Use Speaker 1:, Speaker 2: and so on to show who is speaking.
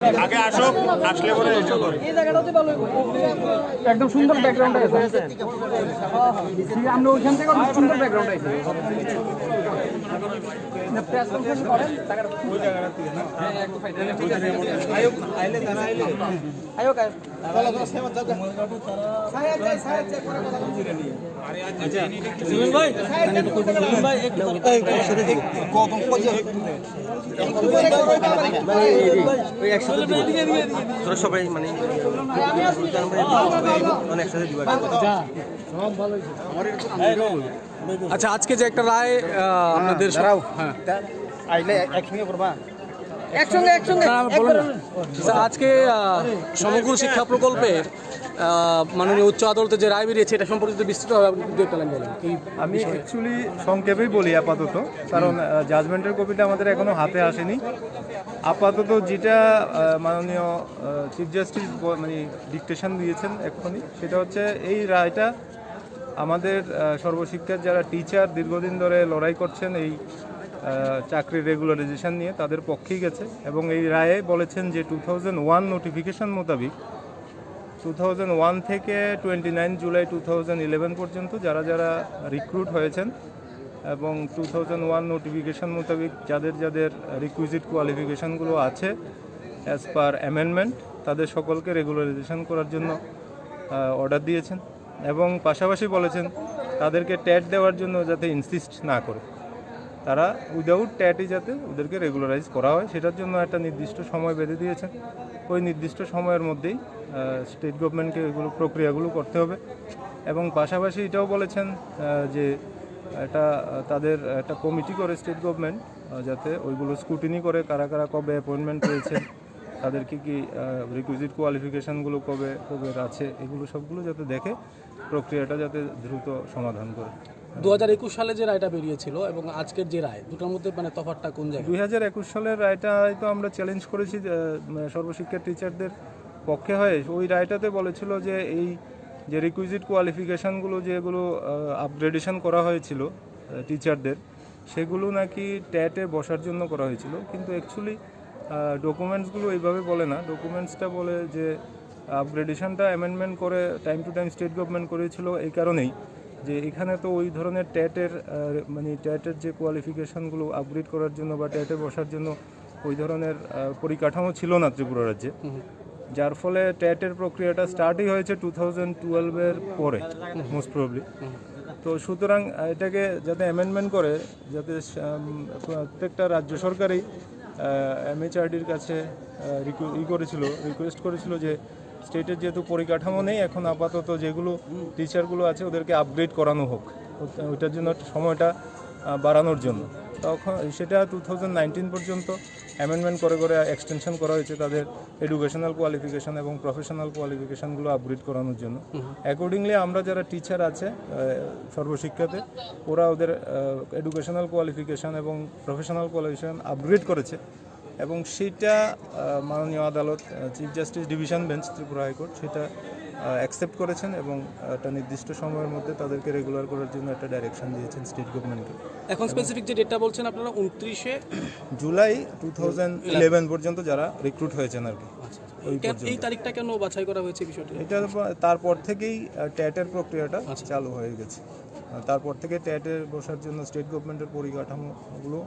Speaker 1: আগে আসো, আসলে পরে রেজিস্টার করো।
Speaker 2: এই জায়গাটাতে ভালো একদম সুন্দর ব্যাকগ্রাউন্ড আছে। আমরা ওইখান থেকে অনেক সুন্দর ব্যাকগ্রাউন্ড আছে। না প্রেস কনফারেন্স করেন ওই জায়গাটা থেকে না। হ্যাঁ একটু ফাইনাল ঠিক আছে। আয়োগ আইলে তারা আইলে আয়োগ চলো চলো সেমত যাও। সাহেব চেক করে কথা বলছি রে নিয়ে। আরে আচ্ছা সুমন ভাই সুমন ভাই একসাথে দিই কত পয়সা ওই একসাথে দিই তোরা সবাই মানে একসাথে দিবা যা সব ভালো হইছে আমার আচ্ছা আজকে যে একটা রায় আপনাদের হ্যাঁ
Speaker 1: আইলে একসঙ্গে করবা
Speaker 2: একসঙ্গে
Speaker 3: আজকে সমগ্র শিক্ষা প্রকল্পে মাননীয় উচ্চ আদালতে যে রায় বেরিয়েছে এটা সম্পর্কিত বিস্তৃতভাবে বলেন।
Speaker 4: আমি অ্যাকচুয়ালি সংক্ষেপেই বলি আপাতত, কারণ জাজমেন্টের কপিটা আমাদের এখনো হাতে আসেনি। আপাতত যেটা মাননীয় চিফ জাস্টিস মানে ডিকটেশন দিয়েছেন এক্ষুনি, সেটা হচ্ছে এই রায়টা আমাদের সর্বশিক্ষার যারা টিচার দীর্ঘদিন ধরে লড়াই করছেন এই চাকরির রেগুলারাইজেশন নিয়ে, তাদের পক্ষেই গেছে। এবং এই রায়ে বলেছেন যে 2001 নোটিফিকেশন মোতাবেক 2001 থেকে 29 জুলাই 2011 পর্যন্ত যারা যারা রিক্রুট হয়েছেন এবং 2001 নোটিফিকেশন মোতাবেক যাদের যাদের রিকুইজিট কোয়ালিফিকেশানগুলো আছে অ্যাজ পার অ্যামেন্ডমেন্ট, তাদের সকলকে রেগুলারাইজেশন করার জন্য অর্ডার দিয়েছেন। এবং পাশাপাশি বলেছেন তাদেরকে ট্যাট দেওয়ার জন্য যাতে ইনসিস্ট না করে, তারা উইদাউট ট্যাটই যাতে ওদেরকে রেগুলারাইজ করা হয়, সেটার জন্য একটা নির্দিষ্ট সময় বেঁধে দিয়েছেন। ওই নির্দিষ্ট সময়ের মধ্যেই স্টেট গভর্নমেন্টকে এগুলো প্রক্রিয়াগুলো করতে হবে। এবং পাশাপাশি এটাও বলেছেন যে এটা তাদের একটা কমিটি করে স্টেট গভর্নমেন্ট যাতে ওইগুলো স্ক্রুটিনি করে কারা কারা কবে অ্যাপয়েন্টমেন্ট পেয়েছেন, তাদের কি রিকুইজিট কোয়ালিফিকেশানগুলো কবে কবে আছে, এগুলো সবগুলো যাতে দেখে প্রক্রিয়াটা যাতে দ্রুত সমাধান করে।
Speaker 3: 2021 সালে যে রায়টা বেরিয়েছিল এবং আজকের যে রায়, দুটোর মধ্যে মানে তফাৎটা কোন জায়গায়?
Speaker 4: 2021 সালের রায়টা তো আমরা চ্যালেঞ্জ করেছি সর্বশিক্ষার টিচারদের পক্ষে হয়ে। ওই রায়টাতে বলেছিল যে এই যে রিকুইজিট কোয়ালিফিকেশানগুলো যেগুলো আপগ্রেডেশন করা হয়েছিল টিচারদের, সেগুলো নাকি ট্যাটে বসার জন্য করা হয়েছিল। কিন্তু অ্যাকচুয়ালি ডকুমেন্টসগুলো এইভাবে বলে না। ডকুমেন্টসটা বলে যে আপগ্রেডেশনটা অ্যামেন্ডমেন্ট করে time to time state government করেছিল এই কারণেই যে এখানে তো ওই ধরনের ট্যাটের মানে ট্যাটের যে কোয়ালিফিকেশানগুলো আপগ্রেড করার জন্য বা ট্যাটে বসার জন্য ওই ধরনের পরিকাঠামো ছিল না ত্রিপুরা রাজ্যে, যার ফলে ট্যাটের প্রক্রিয়াটা স্টার্টই হয়েছে 2012-এর পরে মোস্ট প্রবলি। তো সুতরাং এটাকে যাতে অ্যামেন্ডমেন্ট করে, যাতে প্রত্যেকটা রাজ্য সরকারই MHRDর কাছে রিকোয়েস্ট করেছিল যে স্টেটের যেহেতু পরিকাঠামো নেই এখন, আপাতত যেগুলো টিচারগুলো আছে ওদেরকে আপগ্রেড করানো হোক, ওইটার জন্য সময়টা বাড়ানোর জন্য। তখন সেটা 2019 পর্যন্ত অ্যামেন্ডমেন্ট করে করে এক্সটেনশন করা হয়েছে তাদের এডুকেশনাল কোয়ালিফিকেশান এবং প্রফেশনাল কোয়ালিফিকেশানগুলো আপগ্রেড করানোর জন্য। অ্যাকর্ডিংলি আমরা যারা টিচার আছে সর্বশিক্ষাতে, ওরা ওদের এডুকেশনাল কোয়ালিফিকেশান এবং প্রফেশনাল কোয়ালিফিকেশান আপগ্রেড করেছে। এবং সেটা মাননীয় আদালত chief justice division bench Tripura high court সেটা অ্যাকসেপ্ট করেছেন এবং একটা নির্দিষ্ট সময়ের মধ্যে তাদেরকে রেগুলার করার জন্য একটা ডাইরেকশন দিয়েছেন স্টেট গভর্নমেন্টকে।
Speaker 3: এখন স্পেসিফিক যে ডেটটা বলছেন আপনারা 29
Speaker 4: জুলাই 2011 পর্যন্ত যারা রিক্রুট হয়েছেন আর কি।
Speaker 3: এই তারিখটা কেন বাছাই করা হয়েছে বিষয়টি?
Speaker 4: এটা তারপর থেকেই ট্যাটের প্রক্রিয়াটা চালু হয়ে গেছে। তারপর থেকে ট্যাটে বসার জন্য স্টেট গভর্নমেন্টের পরিকাঠামোগুলো